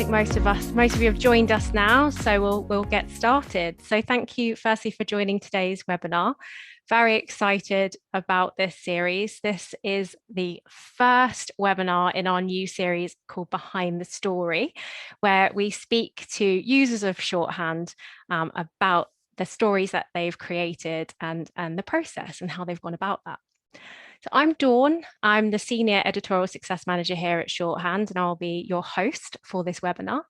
think most of you have joined us now, so we'll get started. So thank you firstly for joining today's webinar. Very excited about this series. This is the first webinar in our new series called Behind the Story, where we speak to users of Shorthand about the stories that they've created and the process and how they've gone about that. So I'm Dawn, I'm the Senior Editorial Success Manager here at Shorthand, and I'll be your host for this webinar.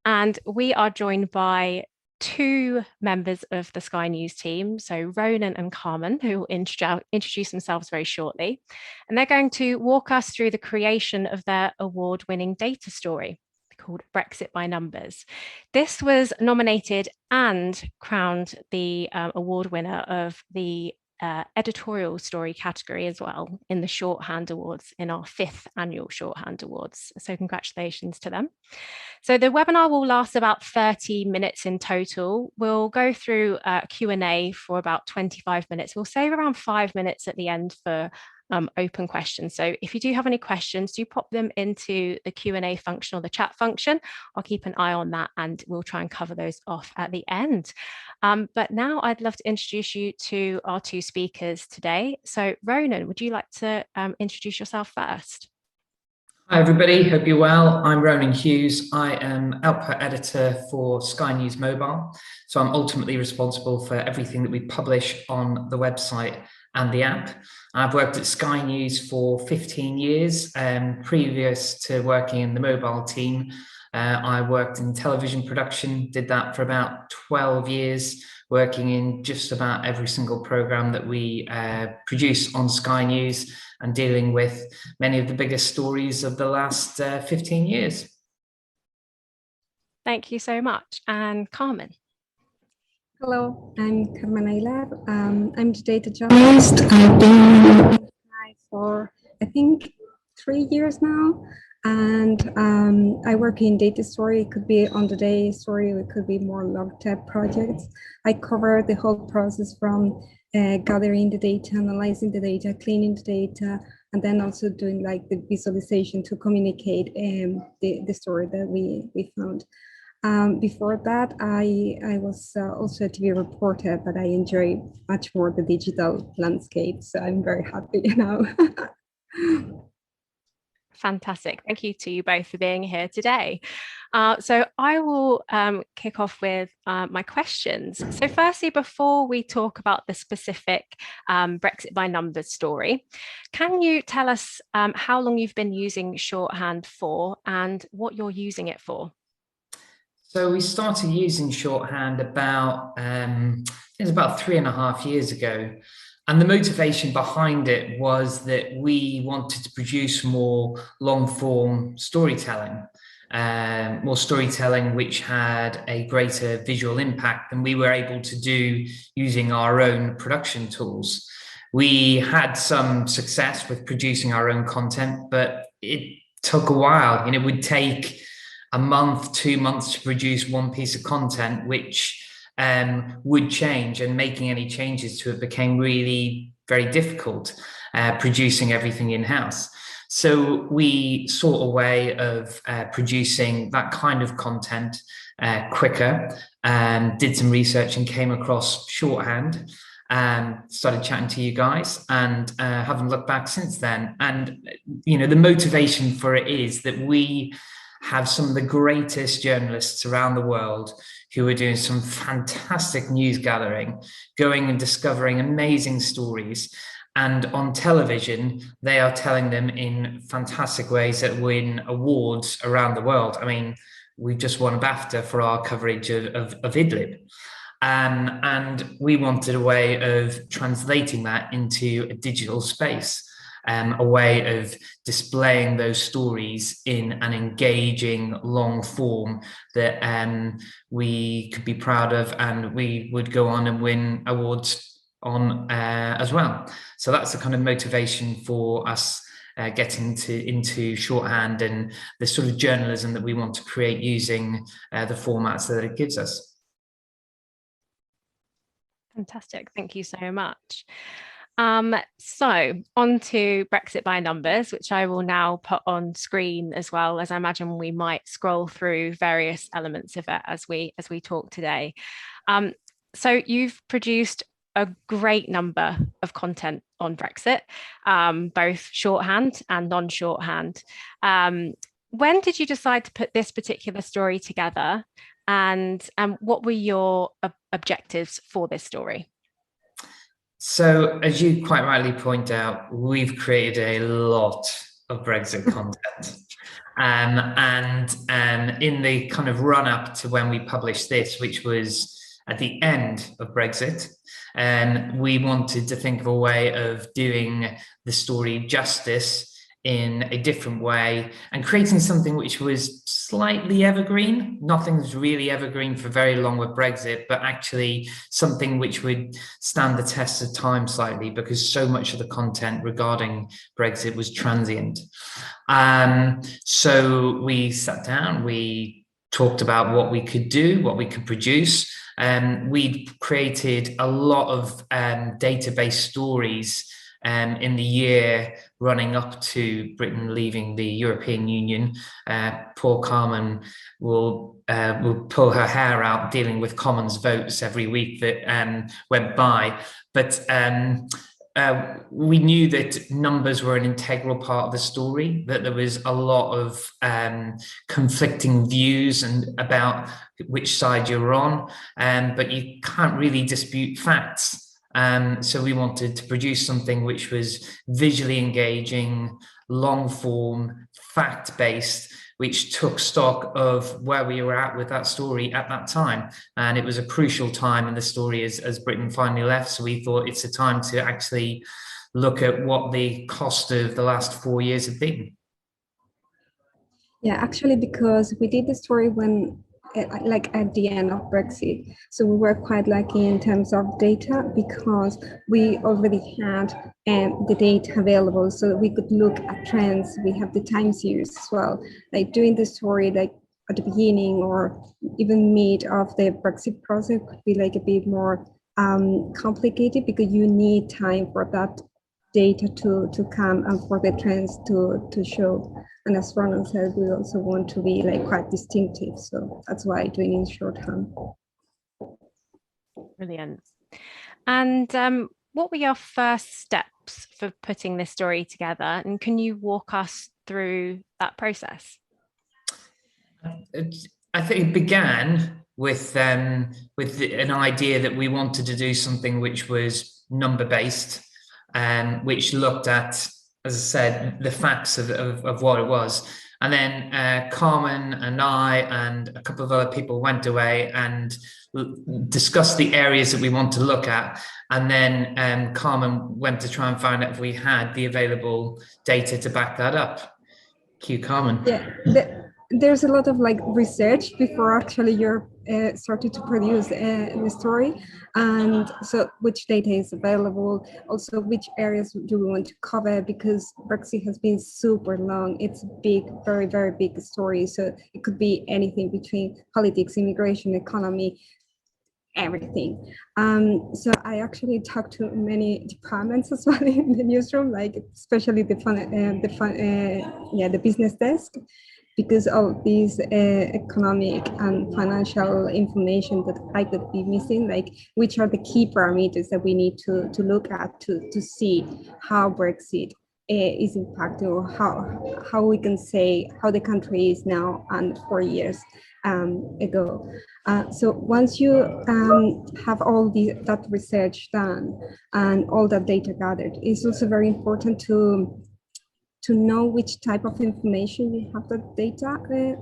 And we are joined by two members of the Sky News team, so Ronan and Carmen, who will introduce themselves very shortly. And they're going to walk us through the creation of their award-winning data story called Brexit by Numbers. This was nominated and crowned the award winner of the editorial story category as well in the Shorthand Awards, in our 5th annual Shorthand Awards. So congratulations to them. So the webinar will last about 30 minutes in total. We'll go through a Q&A for about 25 minutes. We'll save around 5 minutes at the end for open questions. So if you do have any questions, do pop them into the Q&A function or the chat function. I'll keep an eye on that and we'll try and cover those off at the end. But now I'd love to introduce you to our two speakers today. So Ronan, would you like to introduce yourself first? Hi everybody, hope you're well. I'm Ronan Hughes. I am output editor for Sky News Mobile. So I'm ultimately responsible for everything that we publish on the website and the app. I've worked at Sky News for 15 years. Previous to working in the mobile team, I worked in television production, did that for about 12 years, working in just about every single program that we produce on Sky News and dealing with many of the biggest stories of the last 15 years. Thank you so much. And Carmen. Hello, I'm Carmen Aguilar. I'm the data journalist. I've been for, I think, 3 years now. And I work in data story. It could be on the day story, it could be more long-term projects. I cover the whole process from gathering the data, analyzing the data, cleaning the data, and then also doing like the visualization to communicate the story that we found. Before that, I was also a TV reporter, but I enjoy much more the digital landscape. So I'm very happy now. Fantastic. Thank you to you both for being here today. So I will kick off with my questions. So firstly, before we talk about the specific Brexit by Numbers story, can you tell us how long you've been using Shorthand for and what you're using it for? So we started using Shorthand about, it was about 3.5 years ago. And the motivation behind it was that we wanted to produce more long-form storytelling, which had a greater visual impact than we were able to do using our own production tools. We had some success with producing our own content, but it took a while, and it would take a month, 2 months to produce one piece of content, which would change, and making any changes to it became really very difficult, producing everything in-house. So we sought a way of producing that kind of content quicker, did some research and came across Shorthand, started chatting to you guys, and haven't looked back since then. And you know, the motivation for it is that we have some of the greatest journalists around the world who are doing some fantastic news gathering, going and discovering amazing stories. And on television, they are telling them in fantastic ways that win awards around the world. I mean, we just won a BAFTA for our coverage of Idlib. And we wanted a way of translating that into a digital space. A way of displaying those stories in an engaging long form that we could be proud of, and we would go on and win awards on as well. So that's the kind of motivation for us getting into Shorthand and the sort of journalism that we want to create using the formats that it gives us. Fantastic. Thank you so much. So on to Brexit by numbers, which I will now put on screen as well, as I imagine we might scroll through various elements of it as we talk today. So you've produced a great number of content on Brexit, both shorthand and non-shorthand. When did you decide to put this particular story together, and what were your objectives for this story? So, as you quite rightly point out, we've created a lot of Brexit content. And in the kind of run up to when we published this, which was at the end of Brexit, and we wanted to think of a way of doing the story justice in a different way and creating something which was slightly evergreen. Nothing's really evergreen for very long with Brexit, but actually something which would stand the test of time slightly, because so much of the content regarding Brexit was transient. So we sat down, we talked about what we could do, what we could produce. We created a lot of database stories in the year running up to Britain leaving the European Union. Poor Carmen will pull her hair out dealing with Commons votes every week that went by. But we knew that numbers were an integral part of the story, that there was a lot of conflicting views and about which side you're on, but you can't really dispute facts. So we wanted to produce something which was visually engaging, long form, fact-based, which took stock of where we were at with that story at that time. And it was a crucial time in the story as Britain finally left. So we thought it's a time to actually look at what the cost of the last 4 years have been. Yeah, actually, because we did the story when like at the end of Brexit. So we were quite lucky in terms of data because we already had the data available, so we could look at trends. We have the time series as well. Like doing the story like at the beginning or even mid of the Brexit process could be like a bit more complicated because you need time for that data to come and for the trends to show. And as Ronald said, we also want to be like quite distinctive. So that's why doing in shorthand. Brilliant. And what were your first steps for putting this story together? And can you walk us through that process? I think it began with an idea that we wanted to do something which was number-based, which looked at, as I said, the facts of what it was. And then Carmen and I and a couple of other people went away and discussed the areas that we want to look at. And then Carmen went to try and find out if we had the available data to back that up. Cue Carmen. Yeah, there's a lot of like research before actually you're started to produce the story, and so which data is available, also which areas do we want to cover, because Brexit has been super long. It's a big, very, very big story, so it could be anything between politics, immigration, economy, everything. So I actually talked to many departments as well in the newsroom, like especially the business desk, because of this economic and financial information that I could be missing, like which are the key parameters that we need to look at to see how Brexit is impacting, or how we can say how the country is now and 4 years ago. So once you have all that research done and all that data gathered, it's also very important to know which type of information you have the data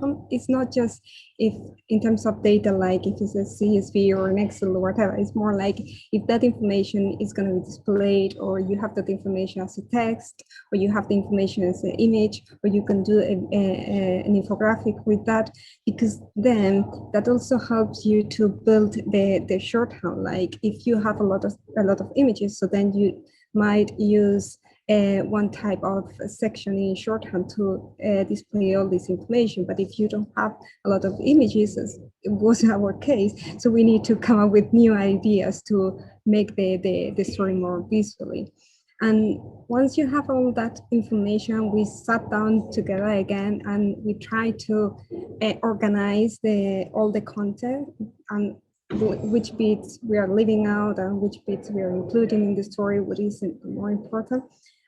on. It's not just if in terms of data, like if it's a CSV or an Excel or whatever. It's more like if that information is going to be displayed, or you have that information as a text, or you have the information as an image, or you can do an infographic with that, because then that also helps you to build the shorthand. Like if you have a lot of images, so then you might use one type of section in shorthand to display all this information. But if you don't have a lot of images, as it was our case, so we need to come up with new ideas to make the story more visually. And once you have all that information, we sat down together again and we tried to organize all the content and which bits we are leaving out and which bits we are including in the story, what is more important.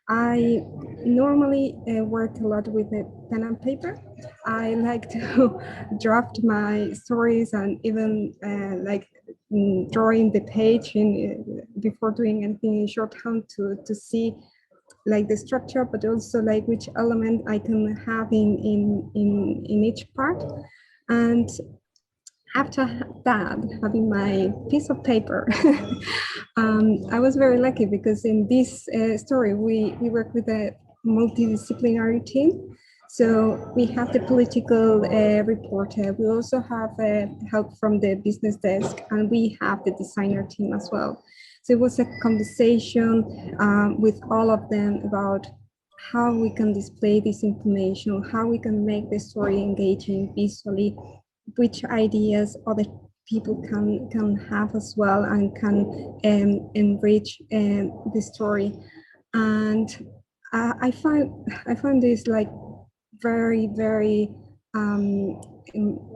I normally work a lot with a pen and paper. I like to draft my stories and even like drawing the page before doing anything in shorthand to see like the structure, but also like which element I can have in each part. And after that, having my piece of paper, I was very lucky because in this story, we work with a multidisciplinary team. So we have the political reporter, we also have help from the business desk, and we have the designer team as well. So it was a conversation with all of them about how we can display this information, how we can make the story engaging visually, which ideas other people can have as well and can enrich the story. And I find this like very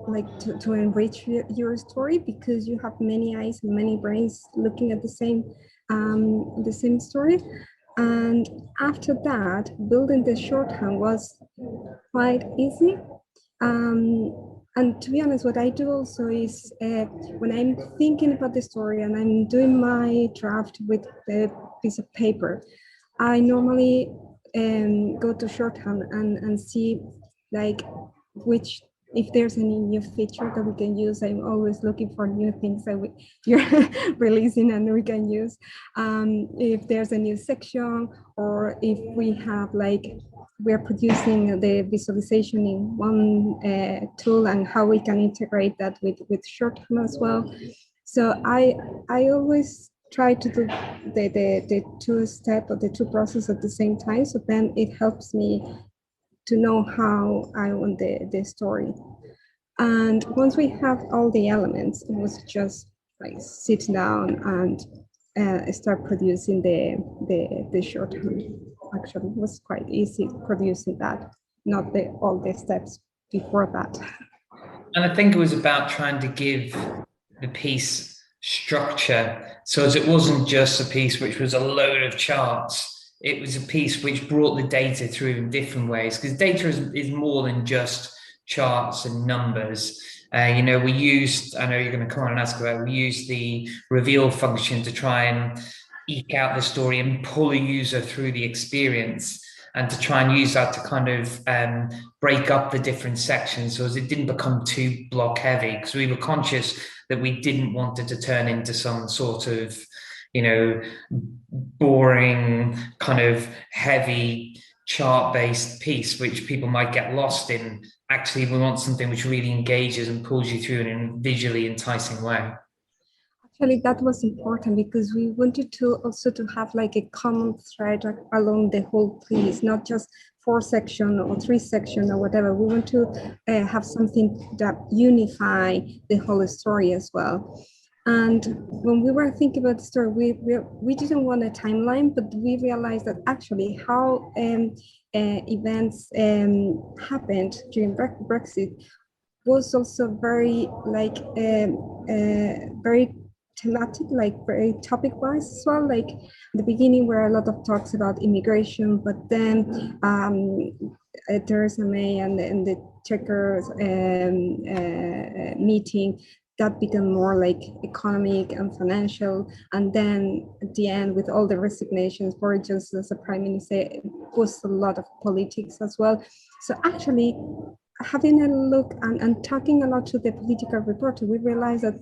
like to enrich your story, because you have many eyes and many brains looking at the same story. And after that, building the shorthand was quite easy. And to be honest, what I do also is when I'm thinking about the story and I'm doing my draft with the piece of paper, I normally go to shorthand and see like if there's any new feature that we can use. I'm always looking for new things that you're releasing and we can use. If there's a new section, or if we have like, we're producing the visualization in one tool, and how we can integrate that with shorthand as well. So I always try to do the two step or the two process at the same time. So then it helps me to know how I want the story. And once we have all the elements, it was just like sit down and start producing the shorthand. Actually, it was quite easy producing that, not all the steps before that. And I think it was about trying to give the piece structure, so as it wasn't just a piece which was a load of charts. It was a piece which brought the data through in different ways, because data is more than just charts and numbers. You know, we used, I know you're going to come on and ask about it, we used the reveal function to try and eke out the story and pull a user through the experience, and to try and use that to kind of break up the different sections so as it didn't become too block heavy, because we were conscious that we didn't want it to turn into some sort of, you know, boring kind of heavy chart-based piece which people might get lost in. Actually, we want something which really engages and pulls you through in a visually enticing way. Actually, that was important because we wanted to also to have like a common thread along the whole piece, not just 4 sections or 3 sections or whatever. We want to have something that unify the whole story as well. And when we were thinking about the story, we didn't want a timeline, but we realized that actually how events happened during Brexit was also very like very thematic, like very topic wise as well. Like at the beginning were a lot of talks about immigration, but then Theresa May and the Chequers meeting, that became more like economic and financial. And then at the end, with all the resignations, Boris Johnson as a prime minister, it was a lot of politics as well. So actually, having a look and talking a lot to the political reporter, we realized that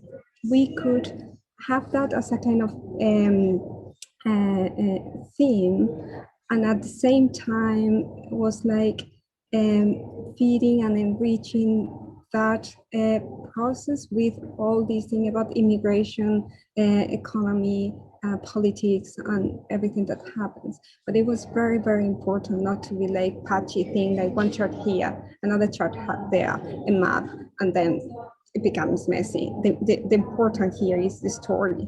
we could have that as a kind of theme, and at the same time was like feeding and enriching that process with all these things about immigration, economy, politics and everything that happens. But it was very, very important not to be like patchy thing, like one chart here, another chart there, a map, and then it becomes messy. The important here is the story.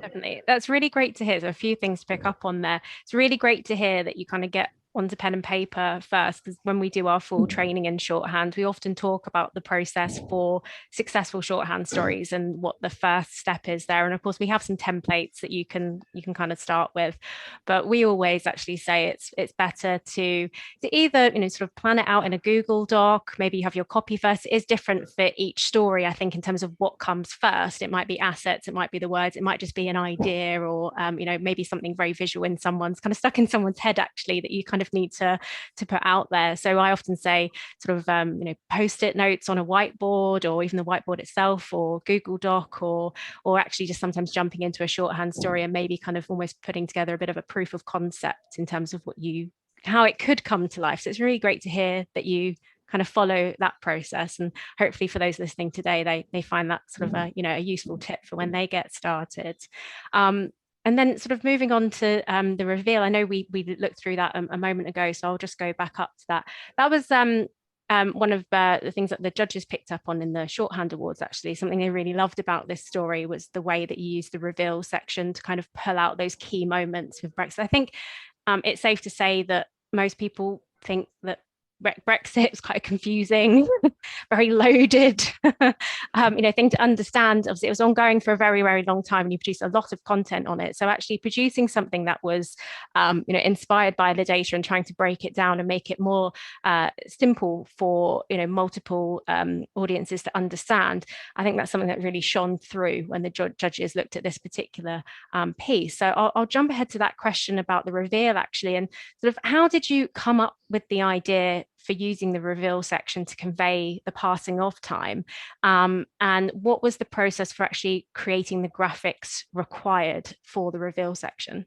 Definitely. That's really great to hear. There's a few things to pick up on there. It's really great to hear that you kind of get onto pen and paper first, because when we do our full training in shorthand, we often talk about the process for successful shorthand stories and what the first step is there. And of course, we have some templates that you can kind of start with, but we always actually say it's better to either sort of plan it out in a Google Doc. Maybe you have your copy first. It is different for each story, I think, in terms of what comes first. It might be assets, it might be the words, it might just be an idea, or maybe something very visual in someone's kind of stuck in someone's head, actually, that you kind of need to put out there. So I often say sort of post-it notes on a whiteboard, or even the whiteboard itself, or Google Doc, or actually just sometimes jumping into a shorthand story and maybe kind of almost putting together a bit of a proof of concept in terms of how it could come to life. So it's really great to hear that you kind of follow that process, and hopefully for those listening today, they find that sort of a useful tip for when they get started. And then sort of moving on to the reveal, I know we looked through that a moment ago, so I'll just go back up to that. That was one of the things that the judges picked up on in the Shorthand Awards, actually. Something they really loved about this story was the way that you used the reveal section to kind of pull out those key moments with Brexit. I think it's safe to say that most people think that Brexit was quite confusing, very loaded, thing to understand. Obviously, it was ongoing for a very, very long time, and you produced a lot of content on it. So actually producing something that was, inspired by the data and trying to break it down and make it more simple for, multiple audiences to understand, I think that's something that really shone through when the judges looked at this particular piece. So I'll jump ahead to that question about the reveal, actually, and sort of how did you come up with the idea for using the reveal section to convey the passing of time, and what was the process for actually creating the graphics required for the reveal section?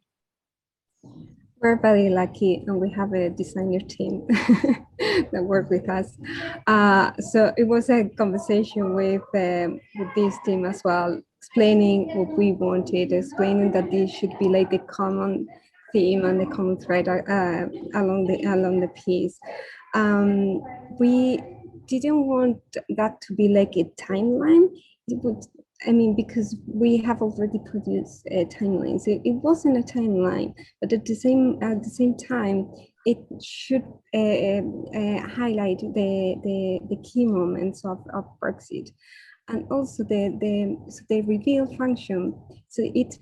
We're very lucky, and we have a designer team that work with us. So it was a conversation with this team as well, explaining what we wanted, explaining that this should be like the common theme and the common thread along the piece. We didn't want that to be like a timeline. Because we have already produced timelines. It wasn't a timeline, but at the same time, it should highlight the key moments of Brexit, and also the reveal function. So it.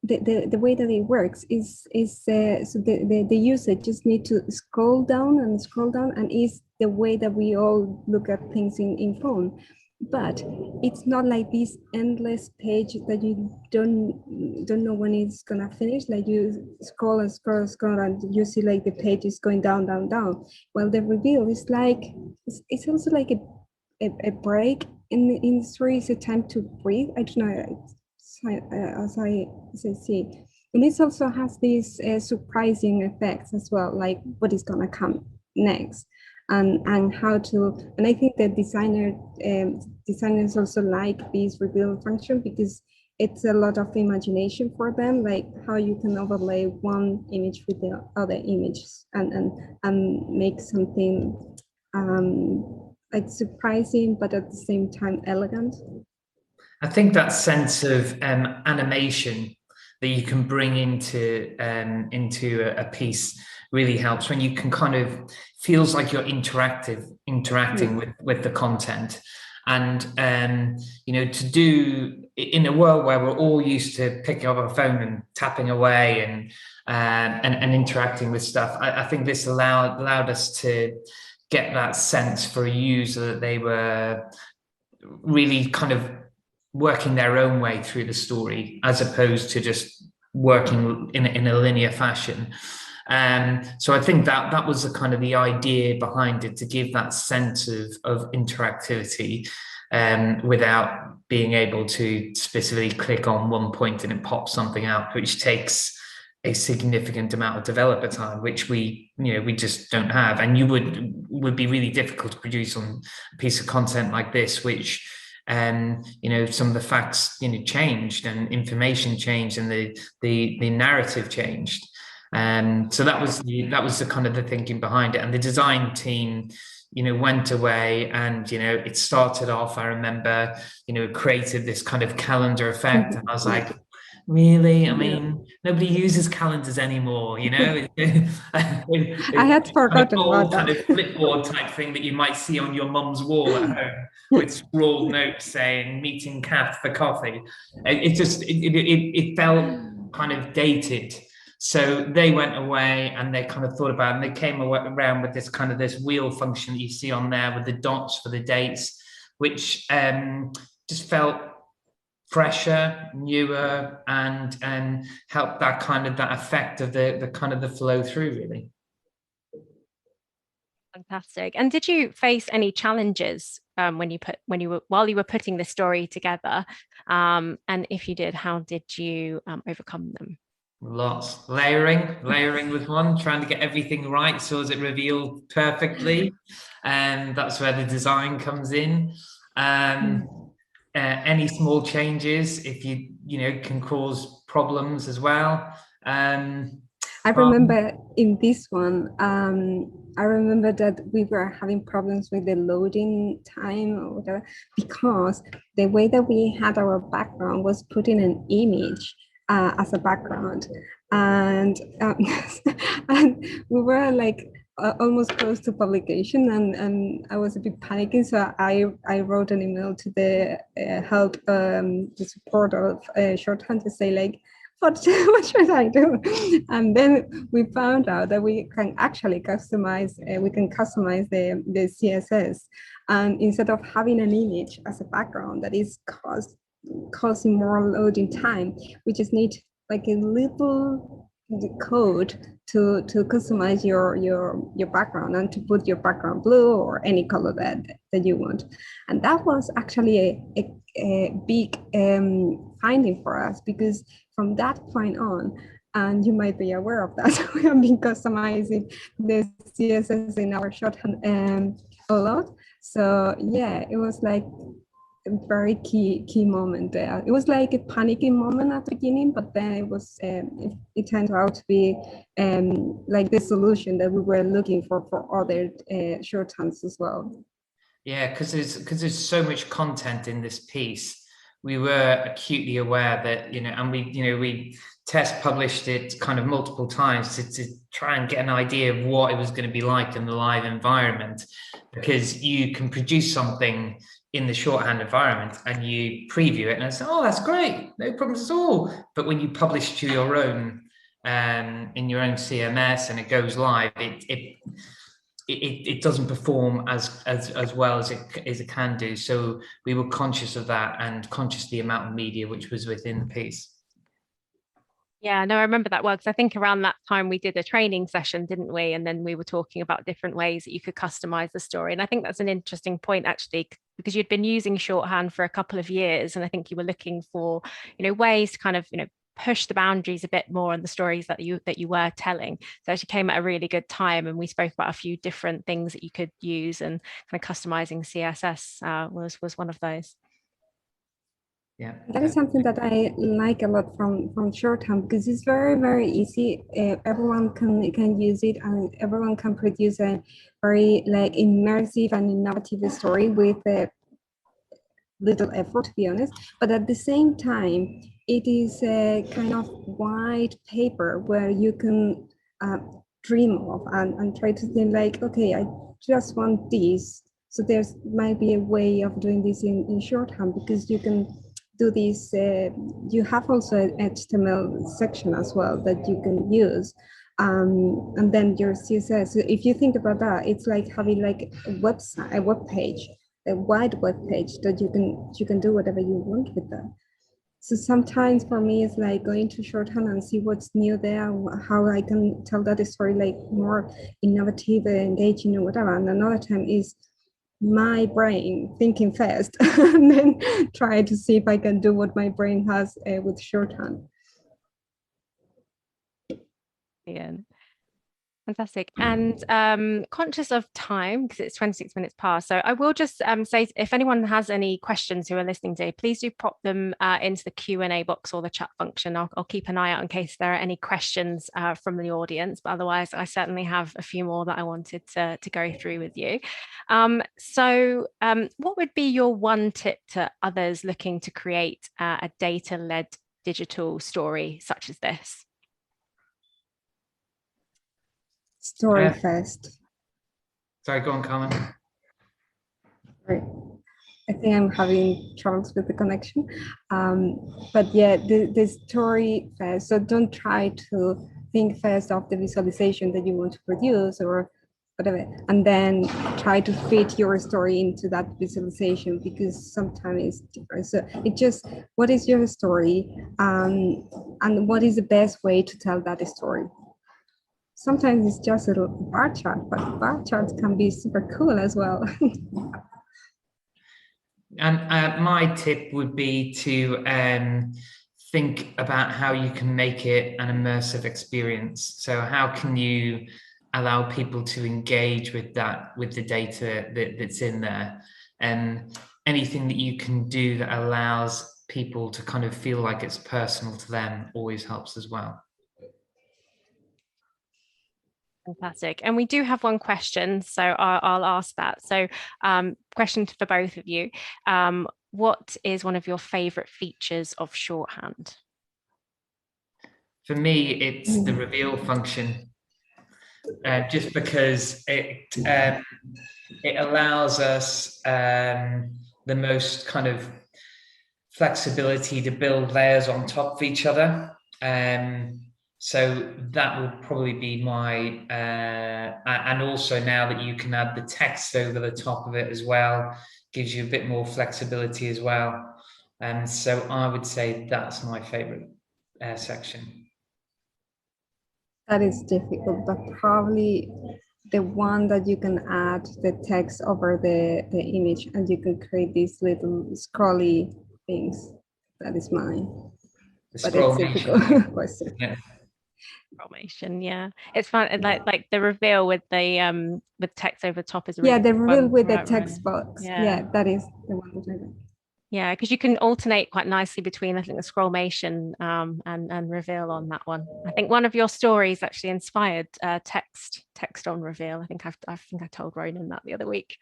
The way that it works is so the user just need to scroll down, and is the way that we all look at things in phone. But it's not like this endless page that you don't know when it's gonna finish. Like you scroll and scroll and scroll, and you see like the page is going down. Well, the reveal is like it's also like a break in the story. It's a time to breathe. I don't know. As I see, and this also has these surprising effects as well, like what is gonna come next, and how to. And I think that designers also like this reveal function because it's a lot of imagination for them, like how you can overlay one image with the other images and make something like surprising, but at the same time elegant. I think that sense of animation that you can bring into a piece really helps when you can kind of feels like you're interacting with the content. And to do in a world where we're all used to picking up our phone and tapping away and interacting with stuff, I think this allowed us to get that sense for a user that they were really kind of working their own way through the story, as opposed to just working in a linear fashion. So I think that was the kind of the idea behind it, to give that sense of interactivity without being able to specifically click on one point and it pops something out, which takes a significant amount of developer time, which we just don't have. And you would be really difficult to produce on a piece of content like this, which some of the facts, changed, and information changed, and the narrative changed. So that was the kind of the thinking behind it. And the design team, went away, and, it started off, I remember, created this kind of calendar effect. And I was like, really? I mean, nobody uses calendars anymore, I had forgotten about that. Kind of flipboard type thing that you might see on your mum's wall at home with scrawled notes saying meeting Kath for coffee. It felt kind of dated. So they went away, and they kind of thought about it, and they came around with this wheel function that you see on there with the dots for the dates, which just felt fresher, newer, and helped that effect of the flow through, really. Fantastic. And did you face any challenges while you were putting the story together? And if you did, how did you overcome them? Lots. Layering was one, trying to get everything right so as it revealed perfectly. And that's where the design comes in. Any small changes, if can cause problems as well. I remember in this one, I remember that we were having problems with the loading time or whatever, because the way that we had our background was putting an image as a background, and and we were like almost close to publication, and I was a bit panicking, so I wrote an email to the help, the support of Shorthand, to say like, what should I do? And then we found out that we can actually customize the CSS, and instead of having an image as a background that is causing more loading time, we just need like a little code to customize your background, and to put your background blue or any color that you want. And that was actually a big finding for us, because from that point on, and you might be aware of that, we have been customizing the CSS in our Shorthand a lot. So yeah, it was like a very key moment there. It was like a panicking moment at the beginning, but then it was it turned out to be like the solution that we were looking for other shorthands as well. Yeah, because there's so much content in this piece. We were acutely aware that, and we test published it kind of multiple times to try and get an idea of what it was going to be like in the live environment, because you can produce something in the Shorthand environment and you preview it and it's, oh, that's great, no problems at all. But when you publish to your own in your own CMS and it goes live, it doesn't perform as well as it can do. So we were conscious of that, and conscious of the amount of media which was within the piece. Yeah, no, I remember that well, because I think around that time we did a training session, didn't we? And then we were talking about different ways that you could customize the story. And I think that's an interesting point, actually, because you'd been using Shorthand for a couple of years, and I think you were looking for, ways to kind of, push the boundaries a bit more on the stories that you were telling. So it actually came at a really good time, and we spoke about a few different things that you could use, and kind of customizing CSS was one of those. Yeah, that is something that I like a lot from Shorthand, because it's very, very easy. Everyone can use it, and everyone can produce a very like immersive and innovative story with little effort, to be honest. But at the same time, it is a kind of white paper where you can dream of and try to think like, okay, I just want this. So there's might be a way of doing this in Shorthand, because you can do this. You have also an HTML section as well that you can use. And then your CSS. So if you think about that, it's like having like a website, a web page, a wide web page that you can do whatever you want with that. So sometimes for me, it's like going to Shorthand and see what's new there, how I can tell that story like more innovative, engaging, or whatever. And another time is my brain thinking fast and then try to see if I can do what my brain has with Shorthand. Yeah. Fantastic. And conscious of time, because it's 26 minutes past, so I will just say, if anyone has any questions who are listening today, please do pop them into the Q&A box or the chat function. I'll keep an eye out in case there are any questions from the audience, but otherwise I certainly have a few more that I wanted to go through with you. What would be your one tip to others looking to create a data-led digital story such as this? Story first. Sorry, go on, Carmen. Right. I think I'm having troubles with the connection. But yeah, the story first. So don't try to think first of the visualization that you want to produce or whatever, and then try to fit your story into that visualization, because sometimes it's different. So it just, what is your story, and what is the best way to tell that story? Sometimes it's just a little bar chart, but bar charts can be super cool as well. And my tip would be to think about how you can make it an immersive experience. So how can you allow people to engage with that, with the data that's in there? And anything that you can do that allows people to kind of feel like it's personal to them always helps as well. Fantastic. And we do have one question, so I'll ask that. So question for both of you. What is one of your favorite features of Shorthand? For me, it's the reveal function, just because it allows us the most kind of flexibility to build layers on top of each other. So that would probably be my, and also now that you can add the text over the top of it as well, gives you a bit more flexibility as well. And so I would say that's my favorite section. That is difficult, but probably the one that you can add the text over the image and you can create these little scrolly things. That is mine. But it's a difficult question. Yeah. Formation, yeah, it's fun. Like the reveal with the with text over the top is really, yeah, the reveal with the right, text box. Yeah, that is the one that I like. Yeah, because you can alternate quite nicely between, I think, the scrollmation and reveal on that one. I think one of your stories actually inspired text on reveal. I think I told Ronan that the other week.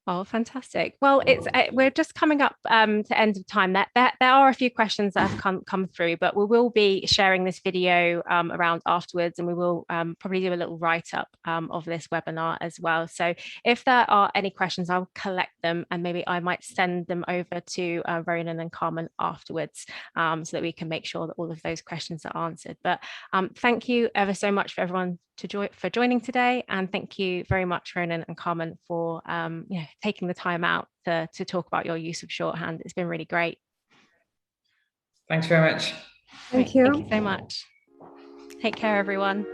Oh, fantastic. Well, it's we're just coming up to end of time. There are a few questions that have come through, but we will be sharing this video around afterwards, and we will probably do a little write-up of this webinar as well. So if there are any questions, I'll collect them and maybe I might send them over to Ronan and Carmen afterwards, so that we can make sure that all of those questions are answered. But thank you ever so much for everyone for joining today, and thank you very much, Ronan and Carmen, for taking the time out to talk about your use of Shorthand. It's been really great. Thanks very much. Thank you. Thank you so much. Take care, everyone.